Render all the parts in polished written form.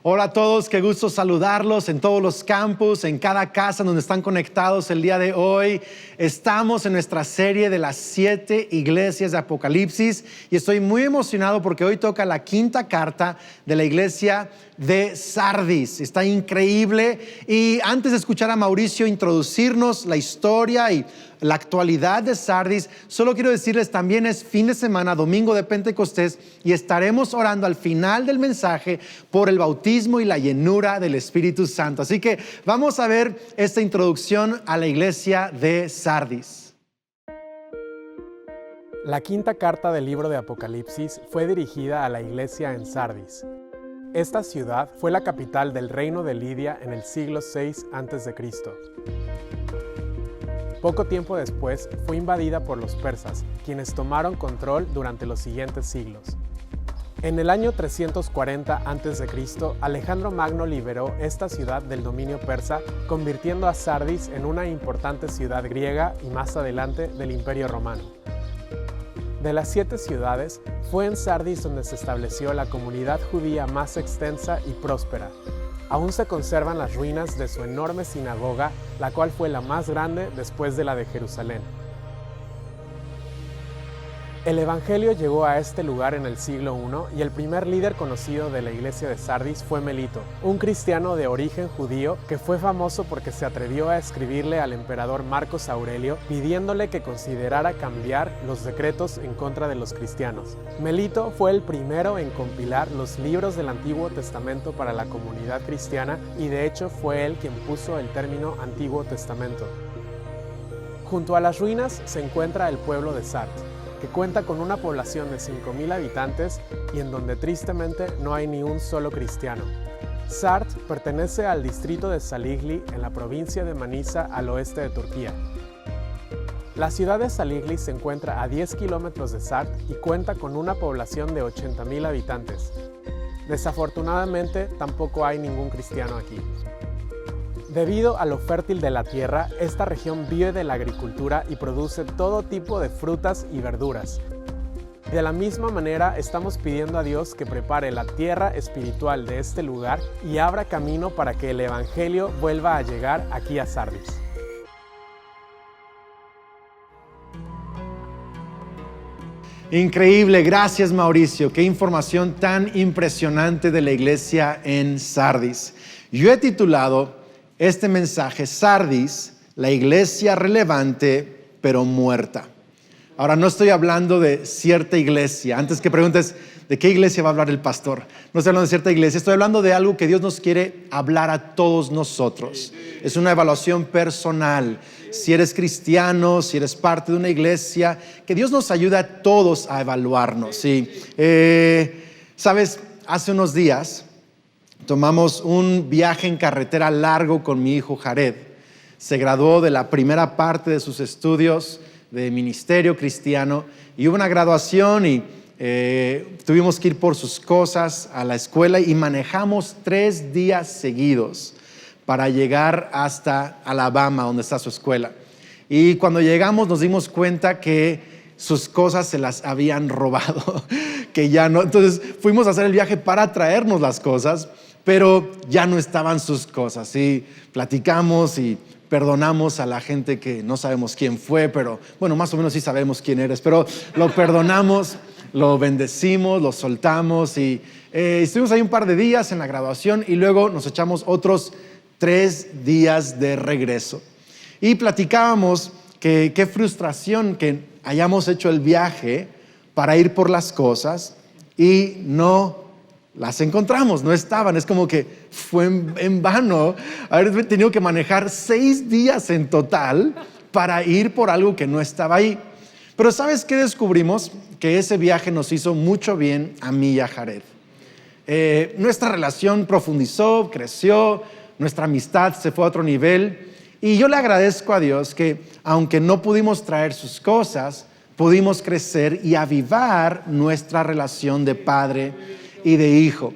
Hola a todos, qué gusto saludarlos en todos los campus, en cada casa donde están conectados el día de hoy. Estamos en nuestra serie de las 7 iglesias de Apocalipsis y estoy muy emocionado porque hoy toca la quinta carta de la iglesia de Sardis. Está increíble. Y antes de escuchar a Mauricio introducirnos la historia y la actualidad de Sardis, solo quiero decirles, también es fin de semana, domingo de Pentecostés, y estaremos orando al final del mensaje por el bautismo y la llenura del Espíritu Santo. Así que vamos a ver esta introducción a la iglesia de Sardis. La quinta carta del libro de Apocalipsis fue dirigida a la iglesia en Sardis. Esta ciudad fue la capital del reino de Lidia en el siglo VI a.C. Poco tiempo después fue invadida por los persas, quienes tomaron control durante los siguientes siglos. En el año 340 a.C., Alejandro Magno liberó esta ciudad del dominio persa, convirtiendo a Sardis en una importante ciudad griega y más adelante del Imperio Romano. De las 7 ciudades, fue en Sardis donde se estableció la comunidad judía más extensa y próspera. Aún se conservan las ruinas de su enorme sinagoga, la cual fue la más grande después de la de Jerusalén. El Evangelio llegó a este lugar en el siglo I y el primer líder conocido de la iglesia de Sardis fue Melito, un cristiano de origen judío que fue famoso porque se atrevió a escribirle al emperador Marcos Aurelio pidiéndole que considerara cambiar los decretos en contra de los cristianos. Melito fue el primero en compilar los libros del Antiguo Testamento para la comunidad cristiana y de hecho fue él quien puso el término Antiguo Testamento. Junto a las ruinas se encuentra el pueblo de Sart, que cuenta con una población de 5,000 habitantes y en donde tristemente no hay ni un solo cristiano. Sart pertenece al distrito de Saligli en la provincia de Manisa al oeste de Turquía. La ciudad de Saligli se encuentra a 10 kilómetros de Sart y cuenta con una población de 80,000 habitantes. Desafortunadamente tampoco hay ningún cristiano aquí. Debido a lo fértil de la tierra, esta región vive de la agricultura y produce todo tipo de frutas y verduras. De la misma manera, estamos pidiendo a Dios que prepare la tierra espiritual de este lugar y abra camino para que el Evangelio vuelva a llegar aquí a Sardis. Increíble, gracias Mauricio. Qué información tan impresionante de la iglesia en Sardis. Yo he titulado este mensaje, Sardis, la iglesia relevante pero muerta. Ahora, no estoy hablando de cierta iglesia. Antes que preguntes, ¿de qué iglesia va a hablar el pastor? No estoy hablando de cierta iglesia, estoy hablando de algo que Dios nos quiere hablar a todos nosotros. Es una evaluación personal. Si eres cristiano, si eres parte de una iglesia, que Dios nos ayude a todos a evaluarnos. ¿Sí? Sabes, hace unos días tomamos un viaje en carretera largo con mi hijo Jared. Se graduó de la primera parte de sus estudios de ministerio cristiano y hubo una graduación y tuvimos que ir por sus cosas a la escuela y manejamos 3 días seguidos para llegar hasta Alabama, donde está su escuela. Y cuando llegamos nos dimos cuenta que sus cosas se las habían robado, que ya no. Entonces fuimos a hacer el viaje para traernos las cosas, pero ya no estaban sus cosas. Y platicamos y perdonamos a la gente que no sabemos quién fue, pero bueno, más o menos sí sabemos quién eres, pero lo perdonamos, lo bendecimos, lo soltamos y estuvimos ahí un par de días en la graduación y luego nos echamos otros 3 días de regreso. Y platicábamos que qué frustración que hayamos hecho el viaje para ir por las cosas y no las encontramos, no estaban. Es como que fue en vano haber tenido que manejar 6 días en total para ir por algo que no estaba ahí. Pero ¿sabes qué descubrimos? Que ese viaje nos hizo mucho bien a mí y a Jared. Nuestra relación profundizó, creció, nuestra amistad se fue a otro nivel. Y yo le agradezco a Dios que, aunque no pudimos traer sus cosas, pudimos crecer y avivar nuestra relación de padre y de hijo.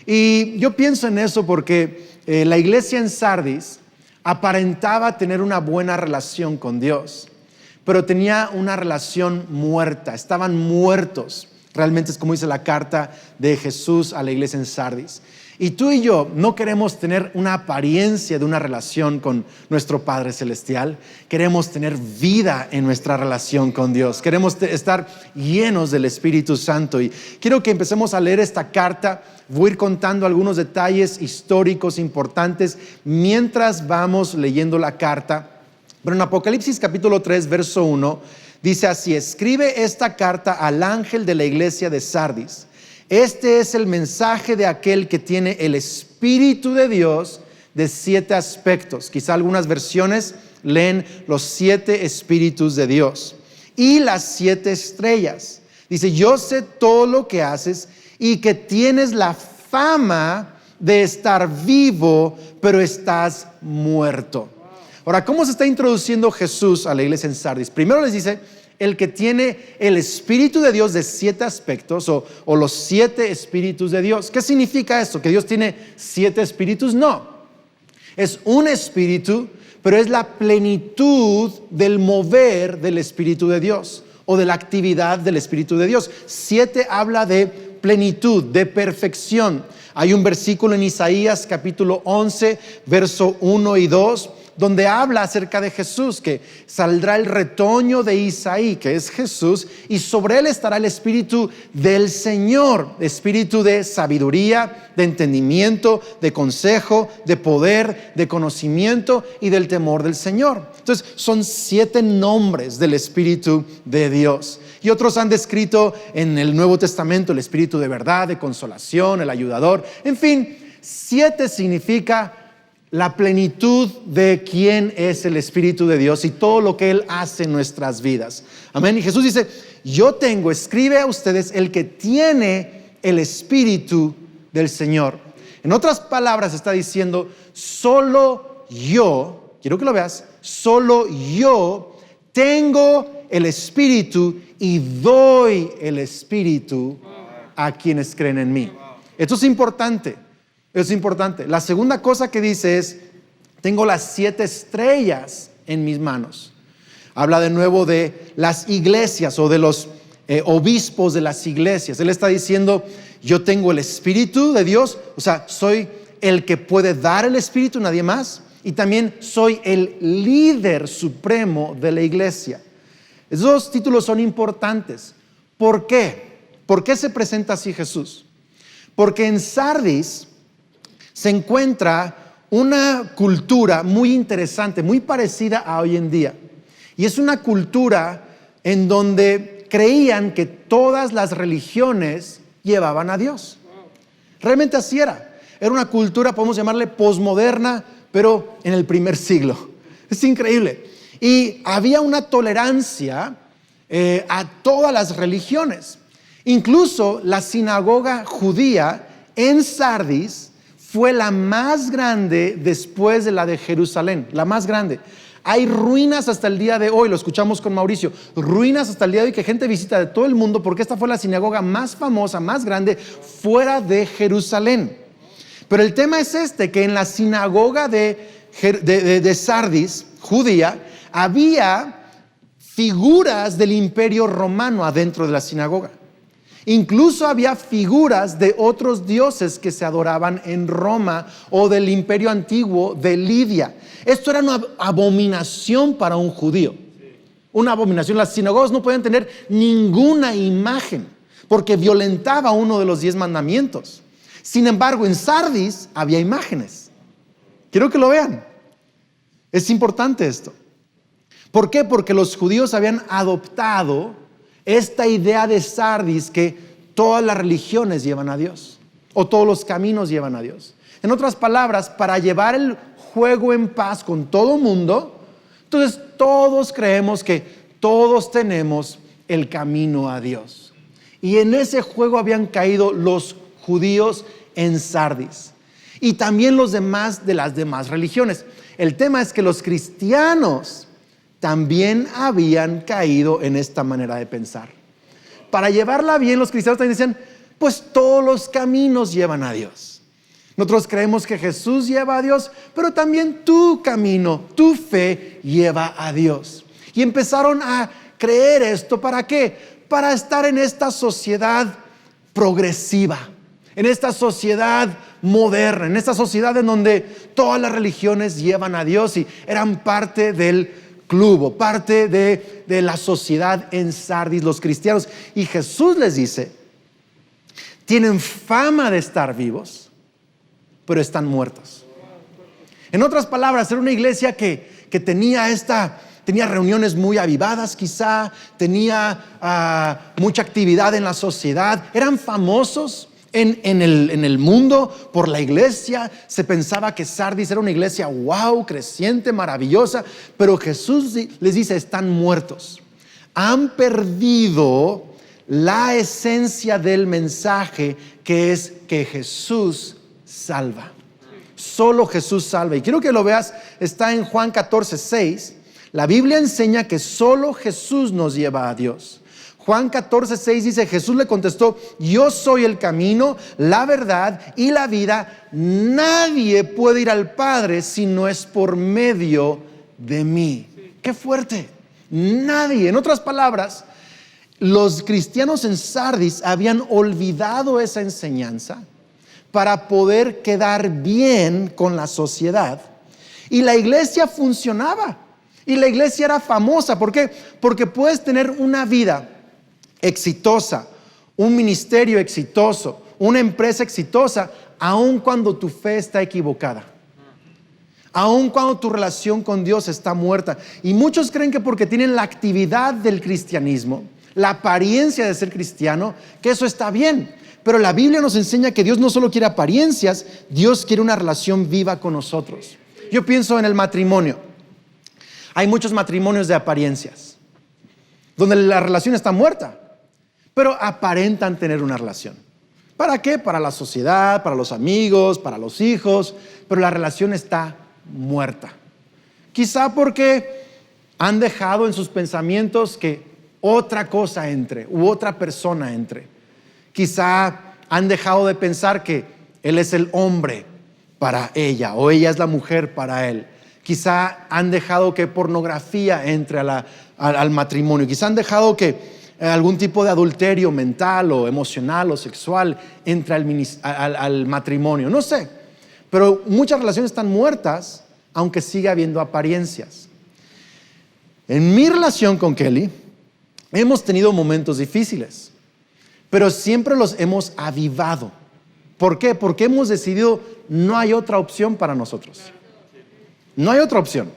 Y yo pienso en eso porque la iglesia en Sardis aparentaba tener una buena relación con Dios, pero tenía una relación muerta, estaban muertos Realmente es como dice la carta de Jesús a la iglesia en Sardis. Y tú y yo no queremos tener una apariencia de una relación con nuestro Padre Celestial. Queremos tener vida en nuestra relación con Dios. Queremos estar llenos del Espíritu Santo. Y quiero que empecemos a leer esta carta. Voy a ir contando algunos detalles históricos importantes mientras vamos leyendo la carta. Pero en Apocalipsis capítulo 3, verso 1, dice así: escribe esta carta al ángel de la iglesia de Sardis. Este es el mensaje de aquel que tiene el Espíritu de Dios de 7 aspectos. Quizá algunas versiones leen los 7 Espíritus de Dios y las 7 estrellas. Dice: yo sé todo lo que haces y que tienes la fama de estar vivo, pero estás muerto. Ahora, ¿cómo se está introduciendo Jesús a la iglesia en Sardis? Primero les dice: el que tiene el Espíritu de Dios de 7 aspectos o los 7 Espíritus de Dios. ¿Qué significa esto? ¿Que Dios tiene 7 espíritus? No. Es un espíritu, pero es la plenitud del mover del Espíritu de Dios o de la actividad del Espíritu de Dios. 7 habla de plenitud, de perfección. Hay un versículo en Isaías capítulo 11, verso 1 y 2, donde habla acerca de Jesús, que saldrá el retoño de Isaí, que es Jesús, y sobre él estará el Espíritu del Señor, espíritu de sabiduría, de entendimiento, de consejo, de poder, de conocimiento y del temor del Señor. Entonces, son 7 nombres del Espíritu de Dios. Y otros han descrito en el Nuevo Testamento el Espíritu de verdad, de consolación, el ayudador. En fin, 7 significa la plenitud de quién es el Espíritu de Dios y todo lo que Él hace en nuestras vidas. Amén. Y Jesús dice: escribe a ustedes el que tiene el Espíritu del Señor. En otras palabras está diciendo: solo yo, quiero que lo veas, solo yo tengo el Espíritu y doy el Espíritu a quienes creen en mí. Esto es importante. Es importante. La segunda cosa que dice es: tengo las 7 estrellas en mis manos. Habla de nuevo de las iglesias o de los obispos de las iglesias. Él está diciendo: yo tengo el Espíritu de Dios, o sea, soy el que puede dar el Espíritu, nadie más. Y también soy el líder supremo de la iglesia. Esos 2 títulos son importantes. ¿Por qué? ¿Por qué se presenta así Jesús? Porque en Sardis se encuentra una cultura muy interesante, muy parecida a hoy en día. Y es una cultura en donde creían que todas las religiones llevaban a Dios. Realmente así era. Era una cultura, podemos llamarle posmoderna, pero en el primer siglo. Es increíble. Y había una tolerancia a todas las religiones. Incluso la sinagoga judía en Sardis fue la más grande después de la de Jerusalén, la más grande. Hay ruinas hasta el día de hoy, lo escuchamos con Mauricio, ruinas hasta el día de hoy que gente visita de todo el mundo porque esta fue la sinagoga más famosa, más grande fuera de Jerusalén. Pero el tema es que en la sinagoga de Sardis, judía, había figuras del Imperio Romano adentro de la sinagoga. Incluso había figuras de otros dioses que se adoraban en Roma o del Imperio Antiguo de Lidia. Esto era una abominación para un judío. Una abominación. Las sinagogas no podían tener ninguna imagen porque violentaba uno de los 10 mandamientos. Sin embargo, en Sardis había imágenes. Quiero que lo vean. Es importante esto. ¿Por qué? Porque los judíos habían adoptado esta idea de Sardis que todas las religiones llevan a Dios o todos los caminos llevan a Dios. En otras palabras, para llevar el juego en paz con todo mundo, entonces todos creemos que todos tenemos el camino a Dios. Y en ese juego habían caído los judíos en Sardis y también los demás de las demás religiones. El tema es que los cristianos también habían caído en esta manera de pensar. Para llevarla bien, los cristianos también decían: pues todos los caminos llevan a Dios. Nosotros creemos que Jesús lleva a Dios, pero también tu camino, tu fe lleva a Dios. Y empezaron a creer esto, ¿para qué? Para estar en esta sociedad progresiva, en esta sociedad moderna, en esta sociedad en donde todas las religiones llevan a Dios y eran parte del club o parte de la sociedad en Sardis, los cristianos. Y Jesús les dice, tienen fama de estar vivos, pero están muertos. En otras palabras, era una iglesia que tenía reuniones muy avivadas quizá, tenía mucha actividad en la sociedad, eran famosos en el mundo por la iglesia. Se pensaba que Sardis era una iglesia wow, creciente, maravillosa, pero Jesús les dice, están muertos. Han perdido la esencia del mensaje, que es que Jesús salva. Solo Jesús salva. Y quiero que lo veas, está en Juan 14:6. La Biblia enseña que solo Jesús nos lleva a Dios. Juan 14:6 dice, Jesús le contestó, yo soy el camino, la verdad y la vida. Nadie puede ir al Padre si no es por medio de mí. ¡Qué fuerte! Nadie. En otras palabras, los cristianos en Sardis habían olvidado esa enseñanza para poder quedar bien con la sociedad. Y la iglesia funcionaba. Y la iglesia era famosa. ¿Por qué? Porque puedes tener una vida exitosa, un ministerio exitoso, una empresa exitosa, aun cuando tu fe está equivocada, aun cuando tu relación con Dios está muerta. Y muchos creen que porque tienen la actividad del cristianismo, la apariencia de ser cristiano, que eso está bien. Pero la Biblia nos enseña que Dios no solo quiere apariencias, Dios quiere una relación viva con nosotros. Yo pienso en el matrimonio. Hay muchos matrimonios de apariencias, donde la relación está muerta, pero aparentan tener una relación. ¿Para qué? Para la sociedad, para los amigos, para los hijos, pero la relación está muerta. Quizá porque han dejado en sus pensamientos que otra cosa entre, u otra persona entre. Quizá han dejado de pensar que él es el hombre para ella o ella es la mujer para él. Quizá han dejado que pornografía entre al matrimonio. Quizá han dejado que algún tipo de adulterio mental o emocional o sexual entre al matrimonio. No sé, pero muchas relaciones están muertas, aunque siga habiendo apariencias. En mi relación con Kelly, hemos tenido momentos difíciles, pero siempre los hemos avivado. ¿Por qué? Porque hemos decidido, no hay otra opción para nosotros. No hay otra opción.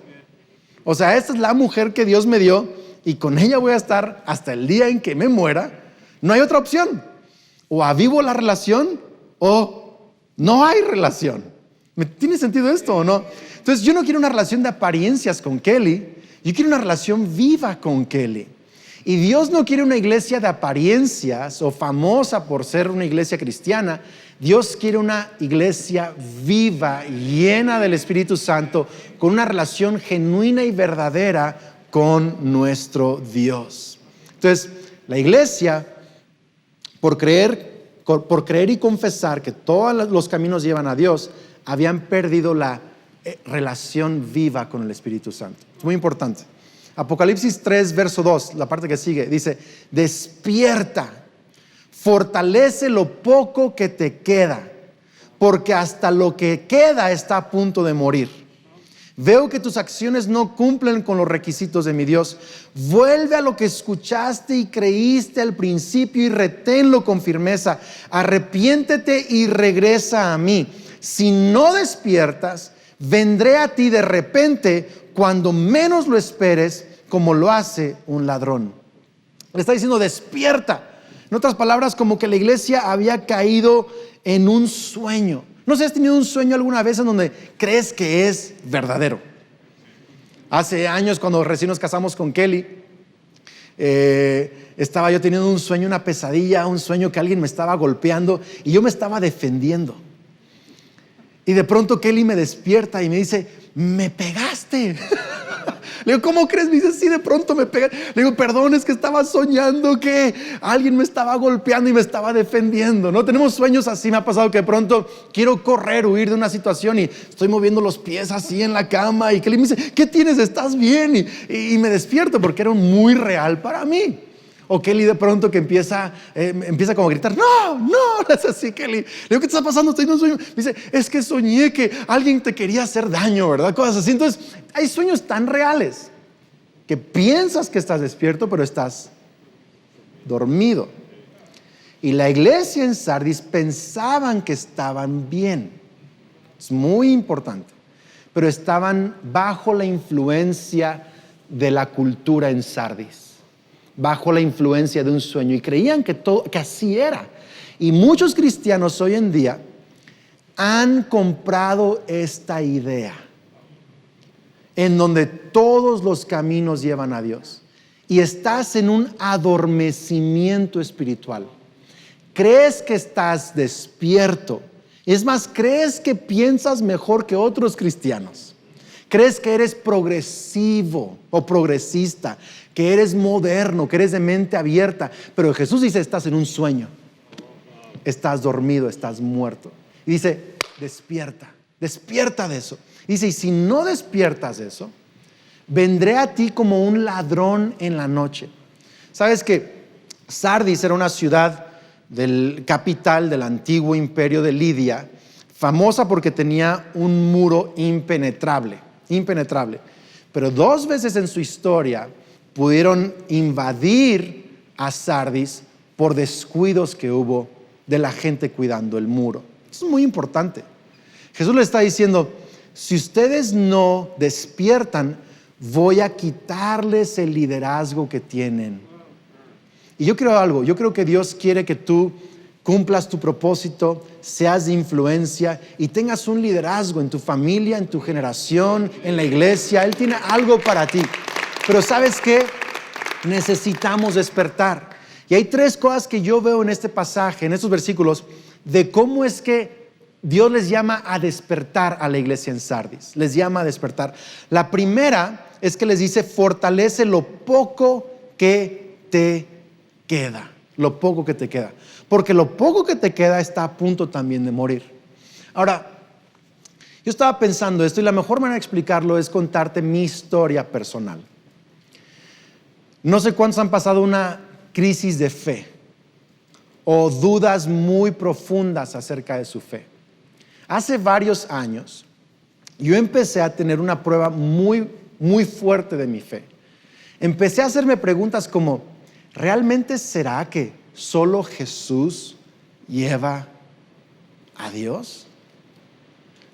O sea, esta es la mujer que Dios me dio y con ella voy a estar hasta el día en que me muera. No hay otra opción. O avivo la relación o no hay relación. ¿Tiene sentido esto o no? Entonces yo no quiero una relación de apariencias con Kelly. Yo quiero una relación viva con Kelly. Y Dios no quiere una iglesia de apariencias o famosa por ser una iglesia cristiana. Dios quiere una iglesia viva, llena del Espíritu Santo, con una relación genuina y verdadera con nuestro Dios. Entonces, la iglesia, por creer y confesar que todos los caminos llevan a Dios, habían perdido la relación viva con el Espíritu Santo. Es muy importante. Apocalipsis 3, verso 2, la parte que sigue, dice, despierta, fortalece lo poco que te queda, porque hasta lo que queda está a punto de morir. Veo que tus acciones no cumplen con los requisitos de mi Dios. Vuelve a lo que escuchaste y creíste al principio y reténlo con firmeza. Arrepiéntete y regresa a mí. Si no despiertas, vendré a ti de repente cuando menos lo esperes, como lo hace un ladrón. Le está diciendo, despierta. En otras palabras, como que la iglesia había caído en un sueño. ¿No sé si has tenido un sueño alguna vez en donde crees que es verdadero? Hace años, cuando recién nos casamos con Kelly, estaba yo teniendo un sueño, una pesadilla, un sueño que alguien me estaba golpeando y yo me estaba defendiendo. Y de pronto Kelly me despierta y me dice, me pegaste. Le digo, ¿cómo crees? Me dice, sí, de pronto me pegaste. Le digo, perdón, es que estaba soñando que alguien me estaba golpeando y me estaba defendiendo. ¿No? Tenemos sueños así. Me ha pasado que de pronto quiero correr, huir de una situación y estoy moviendo los pies así en la cama. Y Kelly me dice, ¿qué tienes? ¿Estás bien? Y me despierto porque era muy real para mí. O Kelly de pronto que empieza como a gritar, no, es así, Kelly. Le digo, ¿qué te está pasando? Estoy en un sueño. Me dice, es que soñé que alguien te quería hacer daño, ¿verdad? Cosas así. Entonces, hay sueños tan reales que piensas que estás despierto, pero estás dormido. Y la iglesia en Sardis pensaban que estaban bien. Es muy importante. Pero estaban bajo la influencia de la cultura en Sardis, bajo la influencia de un sueño, y creían que así era. Y muchos cristianos hoy en día han comprado esta idea en donde todos los caminos llevan a Dios, y estás en un adormecimiento espiritual. Crees que estás despierto. Es más, crees que piensas mejor que otros cristianos. Crees que eres progresivo o progresista, que eres moderno, que eres de mente abierta. Pero Jesús dice, estás en un sueño. Estás dormido, estás muerto. Y dice, despierta de eso. Dice, y si no despiertas de eso, vendré a ti como un ladrón en la noche. ¿Sabes que Sardis era una ciudad del capital del antiguo imperio de Lidia, famosa porque tenía un muro impenetrable, pero 2 veces en su historia pudieron invadir a Sardis por descuidos que hubo de la gente cuidando el muro. Eso es muy importante. Jesús le está diciendo, si ustedes no despiertan, voy a quitarles el liderazgo que tienen. Y yo creo que Dios quiere que tú cumplas tu propósito, seas de influencia y tengas un liderazgo en tu familia, en tu generación, en la iglesia. Él tiene algo para ti. Pero ¿sabes qué? Necesitamos despertar. Y hay 3 cosas que yo veo en este pasaje, en estos versículos, de cómo es que Dios les llama a despertar a la iglesia en Sardis. Les llama a despertar. La primera es que les dice, fortalece lo poco que te queda, lo poco que te queda, porque lo poco que te queda está a punto también de morir. Ahora, yo estaba pensando esto y la mejor manera de explicarlo es contarte mi historia personal. No sé cuántos han pasado una crisis de fe o dudas muy profundas acerca de su fe. Hace varios años yo empecé a tener una prueba muy, muy fuerte de mi fe. Empecé a hacerme preguntas como, ¿realmente será que solo Jesús lleva a Dios?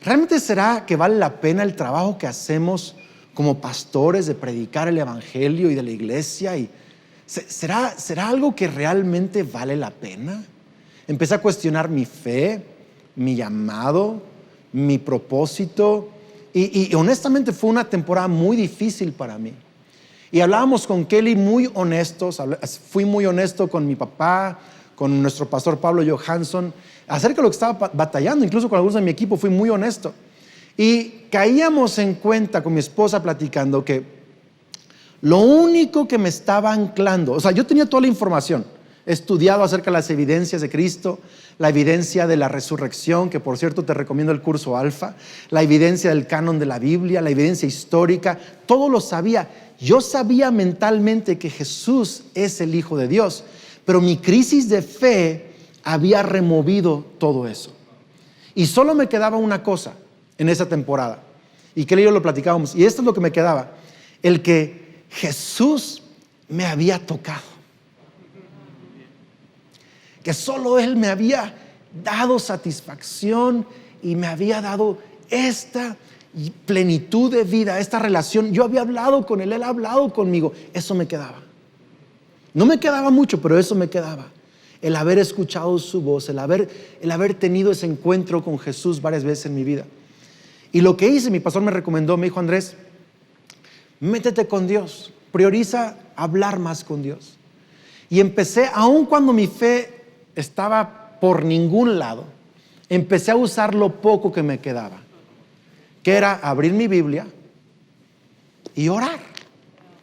¿Realmente será que vale la pena el trabajo que hacemos como pastores de predicar el evangelio y de la iglesia? ¿Y será algo que realmente vale la pena? Empecé a cuestionar mi fe, mi llamado, mi propósito, y honestamente fue una temporada muy difícil para mí. Y hablábamos con Kelly muy honestos, fui muy honesto con mi papá, con nuestro pastor Pablo Johansson, acerca de lo que estaba batallando, incluso con algunos de mi equipo fui muy honesto. Y caíamos en cuenta con mi esposa platicando que lo único que me estaba anclando, o sea, yo tenía toda la información, he estudiado acerca de las evidencias de Cristo, la evidencia de la resurrección, que por cierto te recomiendo el curso Alfa, la evidencia del canon de la Biblia, la evidencia histórica, todo lo sabía. Yo sabía mentalmente que Jesús es el Hijo de Dios, pero mi crisis de fe había removido todo eso. Y solo me quedaba una cosa en esa temporada, y que yo lo platicábamos, y esto es lo que me quedaba, el que Jesús me había tocado. Que solo Él me había dado satisfacción y me había dado esta plenitud de vida, esta relación. Yo había hablado con Él, Él ha hablado conmigo. Eso me quedaba. No me quedaba mucho, pero eso me quedaba. El haber escuchado su voz, el haber tenido ese encuentro con Jesús varias veces en mi vida. Y lo que hice, mi pastor me recomendó, me dijo, Andrés, métete con Dios, prioriza hablar más con Dios. Y empecé, aun cuando mi fe estaba por ningún lado, empecé a usar lo poco que me quedaba, que era abrir mi Biblia y orar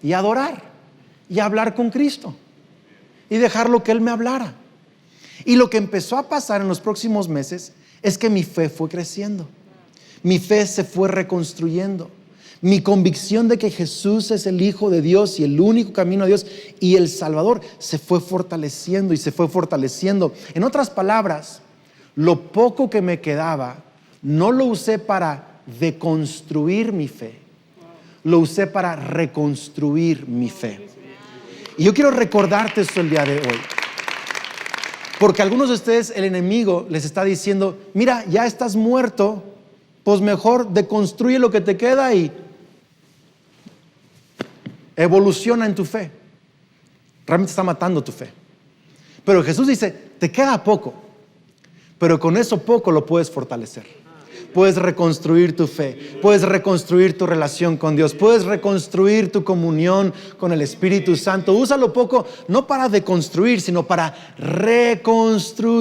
y adorar y hablar con Cristo y dejarlo que Él me hablara. Y lo que empezó a pasar en los próximos meses es que mi fe fue creciendo, mi fe se fue reconstruyendo, Mi convicción de que Jesús es el Hijo de Dios y el único camino a Dios y el Salvador se fue fortaleciendo y se fue fortaleciendo. En otras palabras, lo poco que me quedaba no lo usé para deconstruir mi fe, lo usé para reconstruir mi fe. Y yo quiero recordarte esto el día de hoy, porque a algunos de ustedes el enemigo les está diciendo: mira, ya estás muerto, pues mejor deconstruye lo que te queda y evoluciona en tu fe. Realmente está matando tu fe. Pero Jesús dice: te queda poco, pero con eso poco lo puedes fortalecer. Puedes reconstruir tu fe, puedes reconstruir tu relación con Dios, puedes reconstruir tu comunión con el Espíritu Santo. Úsalo poco, no para deconstruir, sino para reconstruir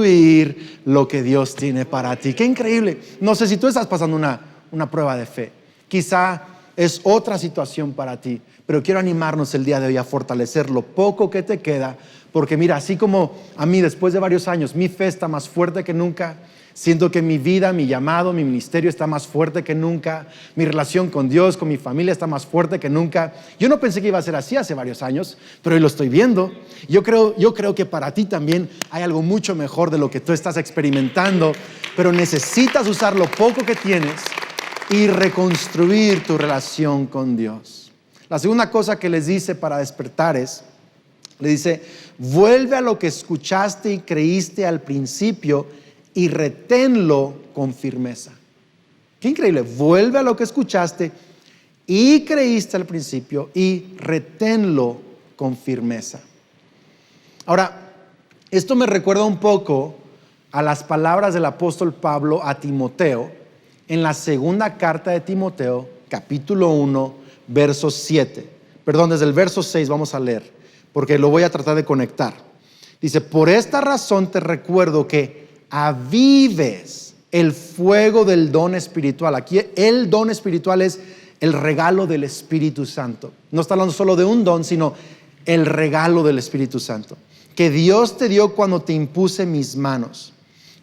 lo que Dios tiene para ti. ¡Qué increíble! No sé si tú estás pasando una prueba de fe. Quizá es otra situación para ti, pero quiero animarnos el día de hoy a fortalecer lo poco que te queda, porque mira, así como a mí después de varios años, mi fe está más fuerte que nunca. Siento que mi vida, mi llamado, mi ministerio está más fuerte que nunca. Mi relación con Dios, con mi familia está más fuerte que nunca. Yo no pensé que iba a ser así hace varios años, pero hoy lo estoy viendo. Yo creo que para ti también hay algo mucho mejor de lo que tú estás experimentando, pero necesitas usar lo poco que tienes y reconstruir tu relación con Dios. La segunda cosa que les dice para despertar le dice: vuelve a lo que escuchaste y creíste al principio y reténlo con firmeza. Qué increíble. Vuelve a lo que escuchaste y creíste al principio y reténlo con firmeza. Ahora, esto me recuerda un poco a las palabras del apóstol Pablo a Timoteo en la segunda carta de Timoteo, capítulo 1, verso 7. Perdón, desde el verso 6 vamos a leer, porque lo voy a tratar de conectar. Dice: por esta razón te recuerdo que avives el fuego del don espiritual. Aquí el don espiritual es el regalo del Espíritu Santo. No está hablando solo de un don, sino el regalo del Espíritu Santo que Dios te dio cuando te impuse mis manos.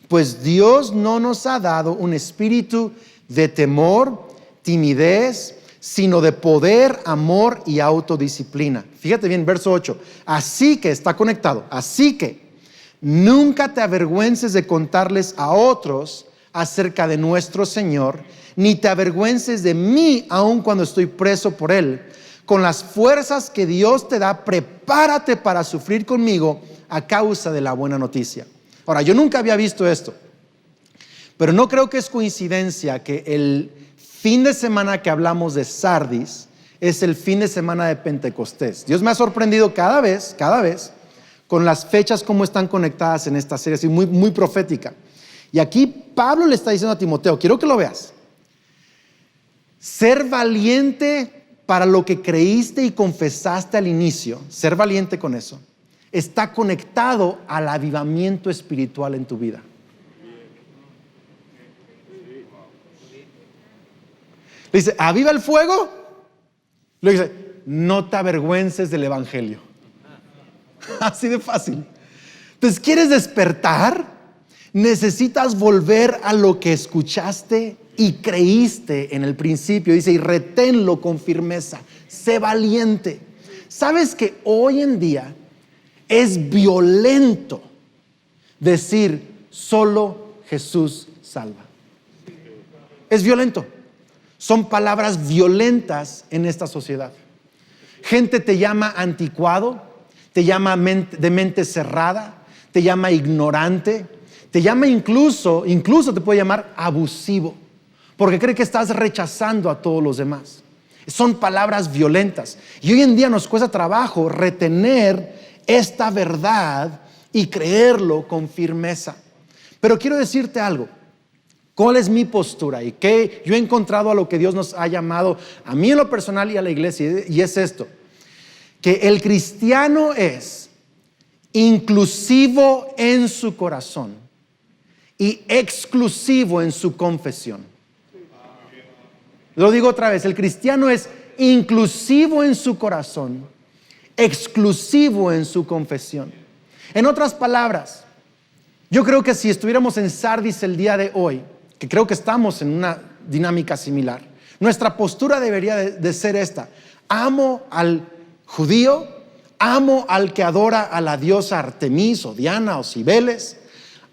Pues Dios no nos ha dado un espíritu de temor, timidez, sino de poder, amor y autodisciplina. Fíjate bien, verso 8. Así que, está conectado, así que nunca te avergüences de contarles a otros acerca de nuestro Señor, ni te avergüences de mí aun cuando estoy preso por Él. Con las fuerzas que Dios te da, prepárate para sufrir conmigo a causa de la buena noticia. Ahora, yo nunca había visto esto, pero no creo que es coincidencia que el fin de semana que hablamos de Sardis es el fin de semana de Pentecostés. Dios me ha sorprendido cada vez con las fechas como están conectadas en esta serie, así muy, muy profética. Y aquí Pablo le está diciendo a Timoteo, quiero que lo veas: ser valiente para lo que creíste y confesaste al inicio, ser valiente con eso, está conectado al avivamiento espiritual en tu vida. Le dice: aviva el fuego. Le dice: no te avergüences del evangelio. Así de fácil. Entonces, ¿quieres despertar? Necesitas volver a lo que escuchaste y creíste en el principio. Dice: y reténlo con firmeza. Sé valiente. ¿Sabes que hoy en día es violento decir solo Jesús salva? Es violento. Son palabras violentas en esta sociedad. Gente te llama anticuado, te llama de mente cerrada, te llama ignorante, te llama incluso te puede llamar abusivo, porque cree que estás rechazando a todos los demás. Son palabras violentas. Y hoy en día nos cuesta trabajo retener esta verdad y creerlo con firmeza. Pero quiero decirte algo. ¿Cuál es mi postura? Y que yo he encontrado a lo que Dios nos ha llamado, a mí en lo personal y a la iglesia, y es esto: que el cristiano es inclusivo en su corazón y exclusivo en su confesión. Lo digo otra vez: el cristiano es inclusivo en su corazón, exclusivo en su confesión. En otras palabras, yo creo que si estuviéramos en Sardis el día de hoy, que creo que estamos en una dinámica similar, Nuestra postura debería de ser esta: amo al judío, amo al que adora a la diosa Artemis o Diana o Cibeles,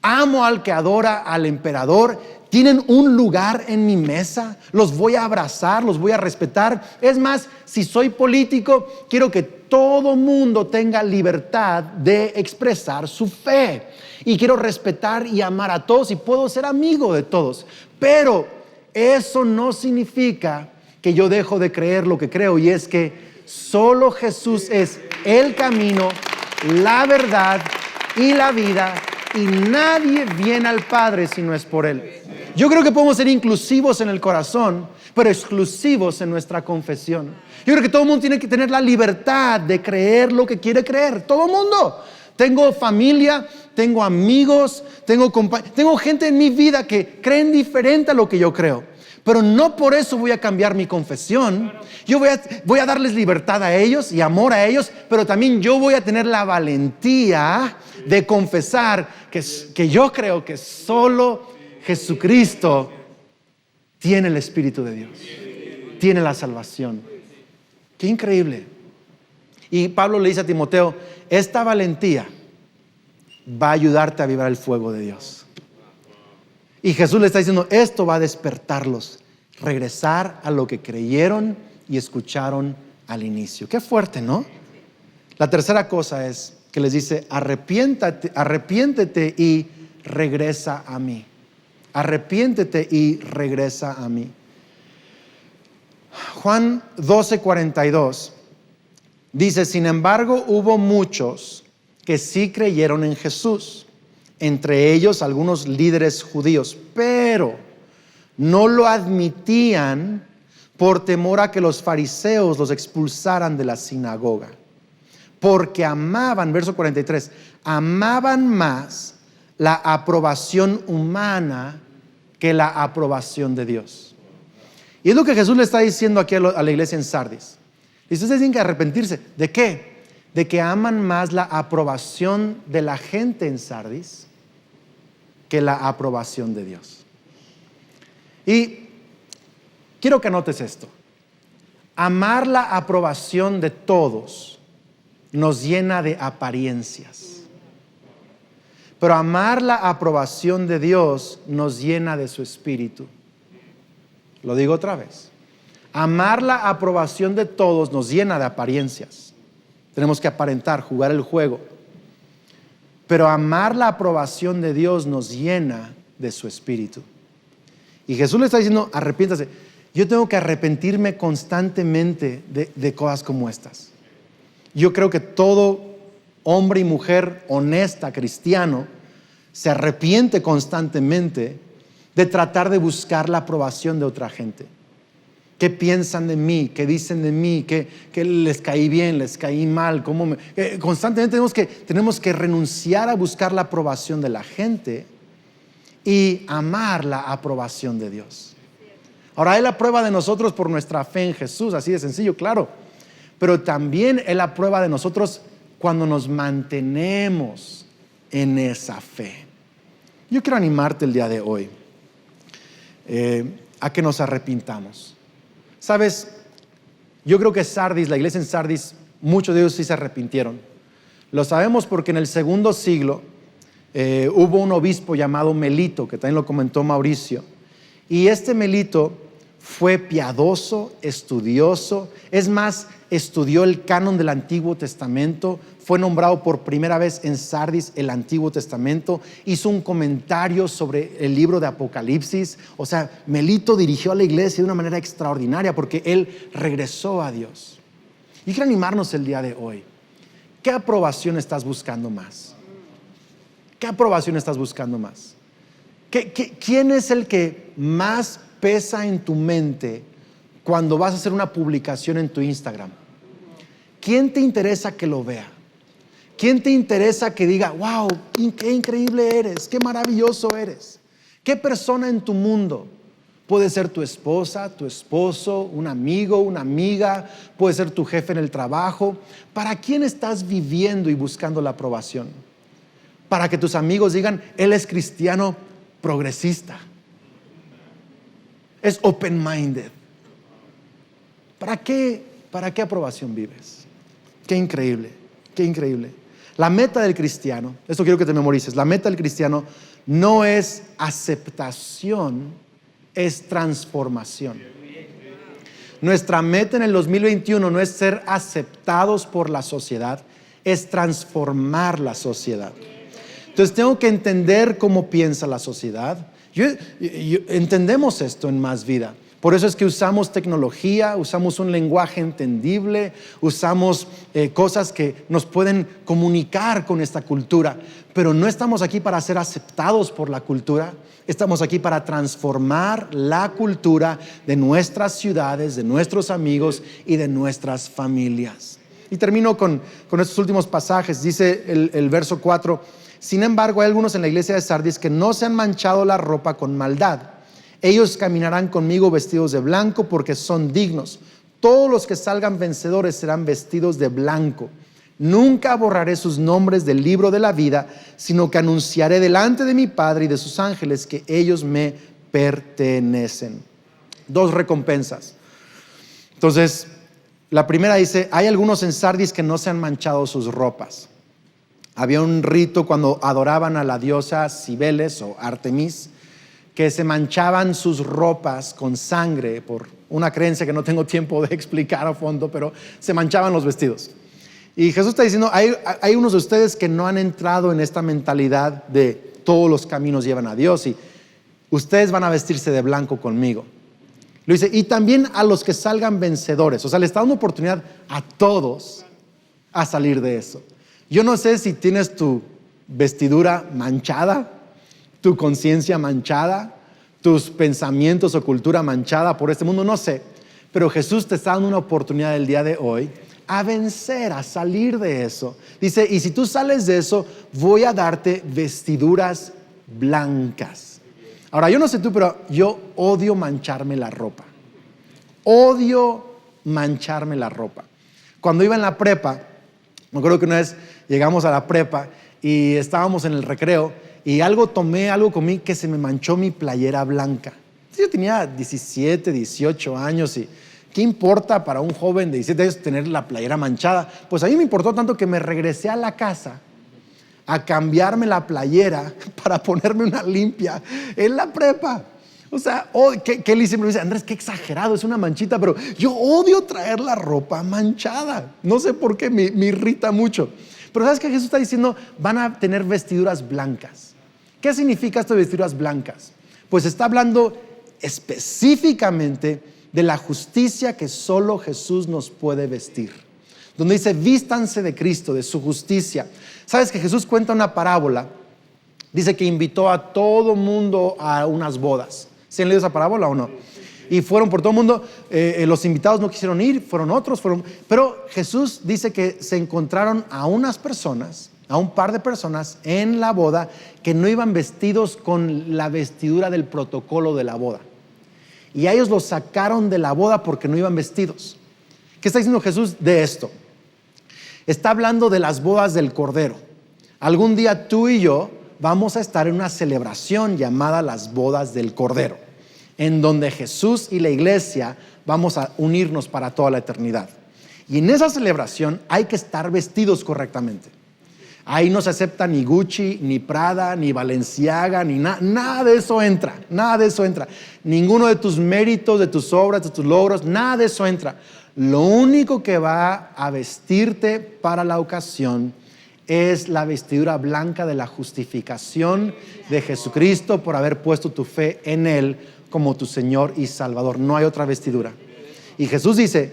amo al que adora al emperador. Tienen un lugar en mi mesa, los voy a abrazar, los voy a respetar. Es más, si soy político, quiero que todo mundo tenga libertad de expresar su fe. Y quiero respetar y amar a todos y puedo ser amigo de todos. Pero eso no significa que yo dejo de creer lo que creo, y es que solo Jesús es el camino, la verdad y la vida, y nadie viene al Padre si no es por Él. Yo creo que podemos ser inclusivos en el corazón, pero exclusivos en nuestra confesión. Yo creo que todo el mundo tiene que tener la libertad de creer lo que quiere creer. Todo el mundo. Tengo familia, tengo amigos, tengo gente en mi vida que creen diferente a lo que yo creo. Pero no por eso voy a cambiar mi confesión. Yo voy a darles libertad a ellos y amor a ellos, pero también yo voy a tener la valentía de confesar que yo creo que solo Jesucristo tiene el Espíritu de Dios, tiene la salvación. Qué increíble. Y Pablo le dice a Timoteo: esta valentía va a ayudarte a avivar el fuego de Dios. Y Jesús le está diciendo: esto va a despertarlos, regresar a lo que creyeron y escucharon al inicio. Qué fuerte, ¿no? La tercera cosa es que les dice: arrepiéntete y regresa a mí. Arrepiéntete y regresa a mí. Juan 12:42 dice: sin embargo, hubo muchos que sí creyeron en Jesús, entre ellos algunos líderes judíos, pero no lo admitían por temor a que los fariseos los expulsaran de la sinagoga, porque amaban, verso 43, amaban más la aprobación humana que la aprobación de Dios. Y es lo que Jesús le está diciendo aquí a la iglesia en Sardis. Y ustedes tienen que arrepentirse. ¿De qué? De que aman más la aprobación de la gente en Sardis que la aprobación de Dios. Y quiero que anotes esto: amar la aprobación de todos nos llena de apariencias, pero amar la aprobación de Dios nos llena de su Espíritu. Lo digo otra vez: amar la aprobación de todos nos llena de apariencias. Tenemos que aparentar, jugar el juego. Pero amar la aprobación de Dios nos llena de su Espíritu. Y Jesús le está diciendo: arrepiéntase. Yo tengo que arrepentirme constantemente de cosas como estas. Yo creo que todo hombre y mujer honesta, cristiano, se arrepiente constantemente de tratar de buscar la aprobación de otra gente. ¿Qué piensan de mí? ¿Qué dicen de mí? ¿Qué les caí bien? ¿Les caí mal? Constantemente tenemos que renunciar a buscar la aprobación de la gente y amar la aprobación de Dios. Ahora, Él aprueba de nosotros por nuestra fe en Jesús, así de sencillo, claro. Pero también Él aprueba de nosotros cuando nos mantenemos en esa fe. Yo quiero animarte el día de hoy a que nos arrepintamos. ¿Sabes? Yo creo que Sardis, la iglesia en Sardis, muchos de ellos sí se arrepintieron. Lo sabemos porque en el segundo siglo hubo un obispo llamado Melito, que también lo comentó Mauricio. Y este Melito fue piadoso, estudioso. Es más, estudió el canon del Antiguo Testamento. Fue nombrado por primera vez en Sardis el Antiguo Testamento. Hizo un comentario sobre el libro de Apocalipsis. O sea, Melito dirigió a la iglesia de una manera extraordinaria porque él regresó a Dios. Y quiero animarnos el día de hoy. ¿Qué aprobación estás buscando más? ¿Qué aprobación estás buscando más? ¿Quién es el que más pesa en tu mente cuando vas a hacer una publicación en tu Instagram? ¿Quién te interesa que lo vea? ¿Quién te interesa que diga: wow, qué increíble eres, qué maravilloso eres? ¿Qué persona en tu mundo? Puede ser tu esposa, tu esposo, un amigo, una amiga, puede ser tu jefe en el trabajo. ¿Para quién estás viviendo y buscando la aprobación? Para que tus amigos digan: él es cristiano progresista, es open-minded. ¿Para qué aprobación vives? Qué increíble, qué increíble. La meta del cristiano, esto quiero que te memorices, la meta del cristiano no es aceptación, es transformación. Nuestra meta en el 2021 no es ser aceptados por la sociedad, es transformar la sociedad. Entonces tengo que entender cómo piensa la sociedad. Entendemos esto en Más Vida. Por eso es que usamos tecnología, usamos un lenguaje entendible, usamos cosas que nos pueden comunicar con esta cultura, pero no estamos aquí para ser aceptados por la cultura, estamos aquí para transformar la cultura de nuestras ciudades, de nuestros amigos y de nuestras familias. Y termino con estos últimos pasajes. Dice el verso 4, sin embargo hay algunos en la iglesia de Sardis que no se han manchado la ropa con maldad. Ellos caminarán conmigo vestidos de blanco porque son dignos. Todos los que salgan vencedores serán vestidos de blanco. Nunca borraré sus nombres del libro de la vida, sino que anunciaré delante de mi Padre y de sus ángeles que ellos me pertenecen. 2 recompensas. Entonces, la primera dice, hay algunos en Sardis que no se han manchado sus ropas. Había un rito cuando adoraban a la diosa Cibeles o Artemis, que se manchaban sus ropas con sangre por una creencia que no tengo tiempo de explicar a fondo, pero se manchaban los vestidos. Y Jesús está diciendo, hay unos de ustedes que no han entrado en esta mentalidad de todos los caminos llevan a Dios y ustedes van a vestirse de blanco conmigo. Lo dice, y también a los que salgan vencedores. O sea, le está dando oportunidad a todos a salir de eso. Yo no sé si tienes tu vestidura manchada, tu conciencia manchada, tus pensamientos o cultura manchada por este mundo, no sé. Pero Jesús te está dando una oportunidad el día de hoy a vencer, a salir de eso. Dice, y si tú sales de eso, voy a darte vestiduras blancas. Ahora, yo no sé tú, pero yo odio mancharme la ropa. Odio mancharme la ropa. Cuando iba en la prepa, me acuerdo que una vez llegamos a la prepa y estábamos en el recreo y algo comí que se me manchó mi playera blanca. Yo tenía 17, 18 años y ¿qué importa para un joven de 17 años tener la playera manchada? Pues a mí me importó tanto que me regresé a la casa a cambiarme la playera para ponerme una limpia en la prepa. O sea, Kelly siempre me dice, Andrés, qué exagerado, es una manchita, pero yo odio traer la ropa manchada. No sé por qué, me irrita mucho. Pero ¿sabes qué Jesús está diciendo? Van a tener vestiduras blancas. ¿Qué significa esto de vestiduras blancas? Pues está hablando específicamente de la justicia que solo Jesús nos puede vestir. Donde dice, vístanse de Cristo, de su justicia. ¿Sabes que Jesús cuenta una parábola? Dice que invitó a todo mundo a unas bodas. ¿Se han leído esa parábola o no? Y fueron por todo el mundo, los invitados no quisieron ir, fueron otros, pero Jesús dice que se encontraron a unas personas, a un par de personas en la boda que no iban vestidos con la vestidura del protocolo de la boda. Y a ellos los sacaron de la boda porque no iban vestidos. ¿Qué está diciendo Jesús de esto? Está hablando de las bodas del Cordero. Algún día tú y yo vamos a estar en una celebración llamada las bodas del Cordero, en donde Jesús y la iglesia vamos a unirnos para toda la eternidad. Y en esa celebración hay que estar vestidos correctamente. Ahí no se acepta ni Gucci, ni Prada, ni Balenciaga, ni nada de eso entra, nada de eso entra. Ninguno de tus méritos, de tus obras, de tus logros, nada de eso entra. Lo único que va a vestirte para la ocasión es la vestidura blanca de la justificación de Jesucristo por haber puesto tu fe en Él como tu Señor y Salvador. No hay otra vestidura. Y Jesús dice,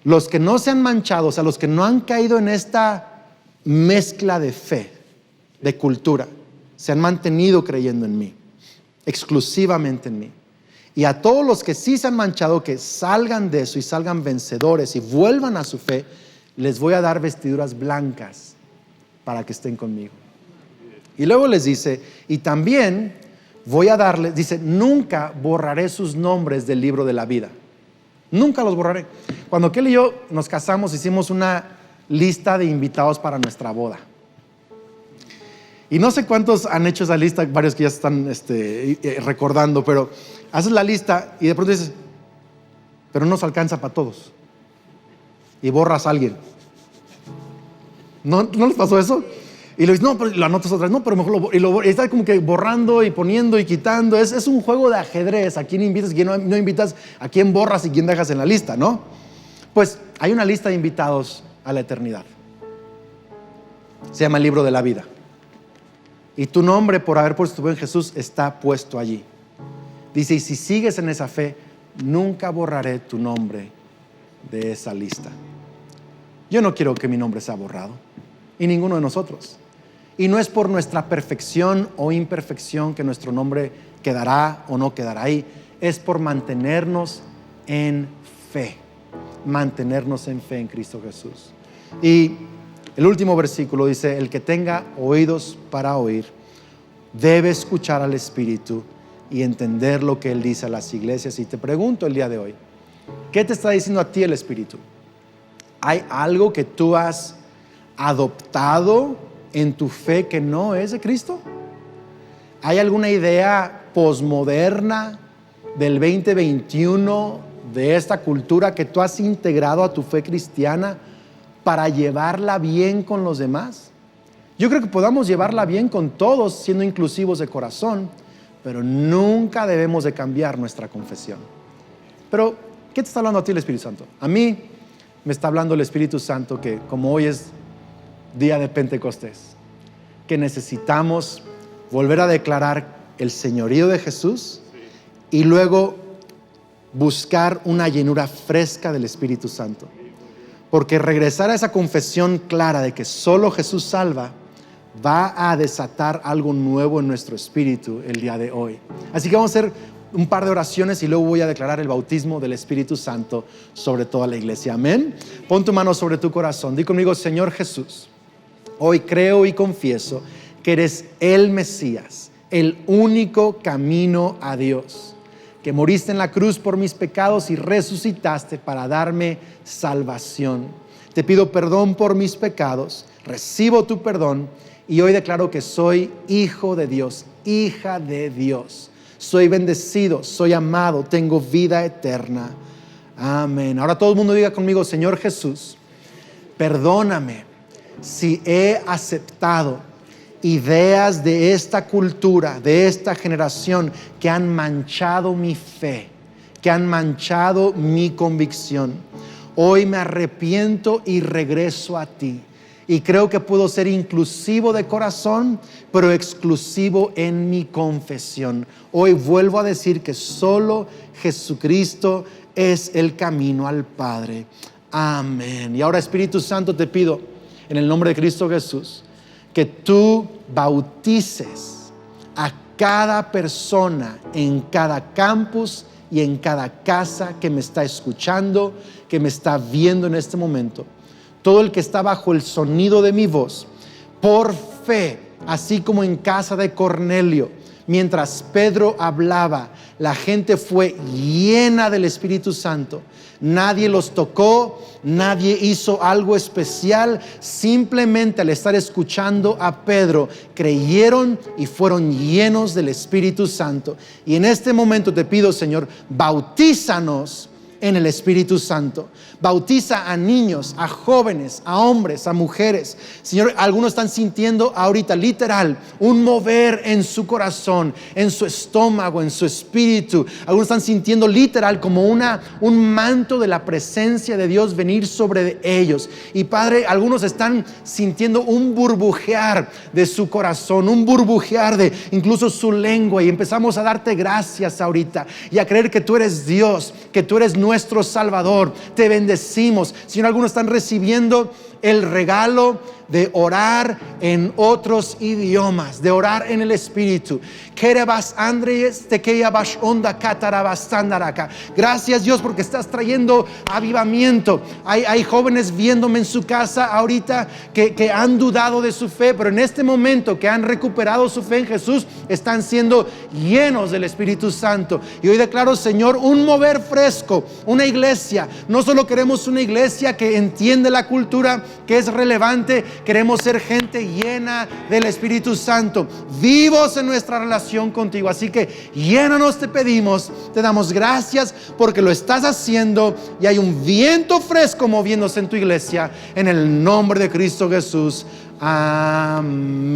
los que no se han manchado, o sea, los que no han caído en esta mezcla de fe, de cultura, se han mantenido creyendo en mí, exclusivamente en mí. Y a todos los que sí se han manchado, que salgan de eso y salgan vencedores y vuelvan a su fe, les voy a dar vestiduras blancas para que estén conmigo. Y luego les dice, y también voy a darles, dice, nunca borraré sus nombres del libro de la vida. Nunca los borraré. Cuando Kelly y yo nos casamos, hicimos una lista de invitados para nuestra boda. Y no sé cuántos han hecho esa lista, varios que ya están recordando, pero haces la lista y de pronto dices, pero no nos alcanza para todos. Y borras a alguien. ¿No les pasó eso? Y lo dices, no, pero lo anotas otra vez, no, pero mejor y está como que borrando y poniendo y quitando. Es un juego de ajedrez. ¿A quién invitas, a quién no invitas, a quién borras y quién dejas en la lista, no? Pues hay una lista de invitados a la eternidad. Se llama el libro de la vida. Y tu nombre, por haber puesto tu fe en Jesús, está puesto allí. Dice, y si sigues en esa fe, nunca borraré tu nombre de esa lista. Yo no quiero que mi nombre sea borrado, y ninguno de nosotros. Y no es por nuestra perfección o imperfección que nuestro nombre quedará o no quedará ahí. Es por mantenernos en fe. Mantenernos en fe en Cristo Jesús. Y el último versículo dice, el que tenga oídos para oír, debe escuchar al Espíritu y entender lo que Él dice a las iglesias. Y te pregunto el día de hoy, ¿qué te está diciendo a ti el Espíritu? ¿Hay algo que tú has adoptado en tu fe que no es de Cristo? ¿Hay alguna idea posmoderna del 2021 de esta cultura que tú has integrado a tu fe cristiana para llevarla bien con los demás? Yo creo que podamos llevarla bien con todos, siendo inclusivos de corazón, pero nunca debemos de cambiar nuestra confesión. Pero, ¿qué te está hablando a ti el Espíritu Santo? A mí me está hablando el Espíritu Santo que, como hoy es día de Pentecostés, que necesitamos volver a declarar el señorío de Jesús y luego buscar una llenura fresca del Espíritu Santo. Porque regresar a esa confesión clara de que solo Jesús salva va a desatar algo nuevo en nuestro espíritu el día de hoy. Así que vamos a hacer un par de oraciones y luego voy a declarar el bautismo del Espíritu Santo sobre toda la iglesia. Amén. Pon tu mano sobre tu corazón. Di conmigo, Señor Jesús, hoy creo y confieso que eres el Mesías, el único camino a Dios, que moriste en la cruz por mis pecados y resucitaste para darme salvación. Te pido perdón por mis pecados, recibo tu perdón y hoy declaro que soy hijo de Dios, hija de Dios. Soy bendecido, soy amado, tengo vida eterna. Amén. Ahora todo el mundo diga conmigo, Señor Jesús, perdóname si he aceptado ideas de esta cultura, de esta generación que han manchado mi fe, que han manchado mi convicción. Hoy me arrepiento y regreso a ti. Y creo que puedo ser inclusivo de corazón, pero exclusivo en mi confesión. Hoy vuelvo a decir que solo Jesucristo es el camino al Padre. Amén. Y ahora, Espíritu Santo, te pido en el nombre de Cristo Jesús que tú bautices a cada persona en cada campus y en cada casa que me está escuchando, que me está viendo en este momento. Todo el que está bajo el sonido de mi voz, por fe, así como en casa de Cornelio, mientras Pedro hablaba, la gente fue llena del Espíritu Santo. Nadie los tocó, nadie hizo algo especial. Simplemente al estar escuchando a Pedro, creyeron y fueron llenos del Espíritu Santo. Y en este momento te pido, Señor, bautízanos en el Espíritu Santo. Bautiza a niños, a jóvenes, a hombres, a mujeres. Señor, algunos están sintiendo ahorita literal un mover en su corazón, en su estómago, en su espíritu. Algunos están sintiendo literal como un manto de la presencia de Dios venir sobre ellos. Y Padre, algunos están sintiendo un burbujear de su corazón, un burbujear de incluso su lengua. Y empezamos a darte gracias ahorita y a creer que tú eres Dios, que tú eres nuestro Salvador. Te bendecimos. Señor, algunos están recibiendo el regalo de orar en otros idiomas, de orar en el Espíritu. Gracias, Dios, porque estás trayendo avivamiento. Hay jóvenes viéndome en su casa ahorita que han dudado de su fe, pero en este momento que han recuperado su fe en Jesús, están siendo llenos del Espíritu Santo. Y hoy declaro, Señor, un mover fresco, una iglesia. No solo queremos una iglesia que entiende la cultura, que es relevante. Queremos ser gente llena del Espíritu Santo, vivos en nuestra relación contigo. Así que llénanos, te pedimos, te damos gracias porque lo estás haciendo y hay un viento fresco moviéndose en tu iglesia, en el nombre de Cristo Jesús. Amén.